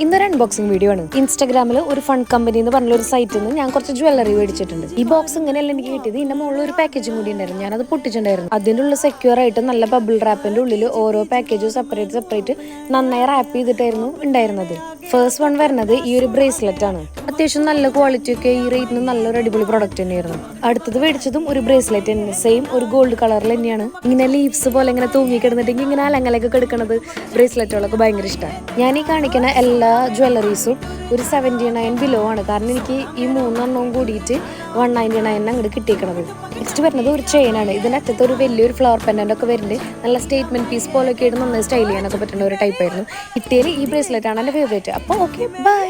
ഇന്നൊരു unboxing video ആണ്. ഇൻസ്റ്റാഗ്രാമിൽ ഒരു ഫണ്ട് കമ്പനി എന്ന് പറഞ്ഞ ഒരു സൈറ്റിൽ നിന്ന് ഞാൻ കുറച്ച് ജ്വല്ലറി മേടിച്ചിട്ടുണ്ട്. ഈ ബോക്സ് ഇങ്ങനെയല്ല എനിക്ക് കിട്ടിയത്. ഇതിന്റെ മുകളിൽ ഒരു പാക്കേജും കൂടി ഉണ്ടായിരുന്നു. ഞാനത് പൊട്ടിച്ചിട്ടുണ്ടായിരുന്നു. അതിൻ്റെ ഉള്ളിൽ സെക്യൂർ ആയിട്ട് നല്ല ബബിൾ റാപ്പിന്റെ ഉള്ളിൽ ഓരോ പാക്കേജും സെപ്പറേറ്റ് നന്നായി റാപ്പ് ചെയ്തിട്ടായിരുന്നു ഉണ്ടായിരുന്നത്. ഫസ്റ്റ് വൺ വരുന്നത് ഈ ഒരു ബ്രേസ്ലെറ്റ് ആണ്. അത്യാവശ്യം നല്ല ക്വാളിറ്റി ഒക്കെ ഈ റേറ്റിന് നല്ലൊരു അടിപൊളി പ്രൊഡക്റ്റ് തന്നെയായിരുന്നു. അടുത്തത് മേടിച്ചതും ഒരു ബ്രേസ്ലെറ്റ് തന്നെ, സെയിം ഒരു ഗോൾഡ് കളറിൽ തന്നെയാണ്. ഇങ്ങനെ ലീവ്സ് പോലെ ഇങ്ങനെ തൂങ്ങി കിടന്നിട്ടെങ്കിൽ ഇങ്ങനെ അലങ്ങലൊക്കെ കിടക്കുന്നത് ബ്രേസ്ലെറ്റുകളൊക്കെ ഭയങ്കര ഇഷ്ടമാണ്. ഞാൻ ഈ കാണിക്കുന്ന എല്ലാ ജ്വല്ലറീസും ഒരു 79 ബിലോ ആണ്. കാരണം എനിക്ക് ഈ 3 കൂടിയിട്ട് 199 അങ്ങോട്ട് കിട്ടിയിരിക്കണത്. നെക്സ്റ്റ് വരുന്നത് ഒരു ചെയിനാണ്. ഇതിൻ്റെ അറ്റത്ത് ഒരു വലിയൊരു ഫ്ലവർ പെൻഡൻ്റ് ഒക്കെ വരുന്നുണ്ട്. നല്ല സ്റ്റേറ്റ്മെന്റ് പീസ് പോലെയൊക്കെ ആയിട്ട് നന്നായി സ്റ്റൈൽ ചെയ്യാനൊക്കെ പറ്റുന്ന ഒരു ടൈപ്പായിരുന്നു. കിട്ടിയാൽ ഈ ബ്രേസ്ലെറ്റ് ആണ് എൻ്റെ ഫേവറേറ്റ്. അപ്പോൾ ഓക്കെ, ബൈ.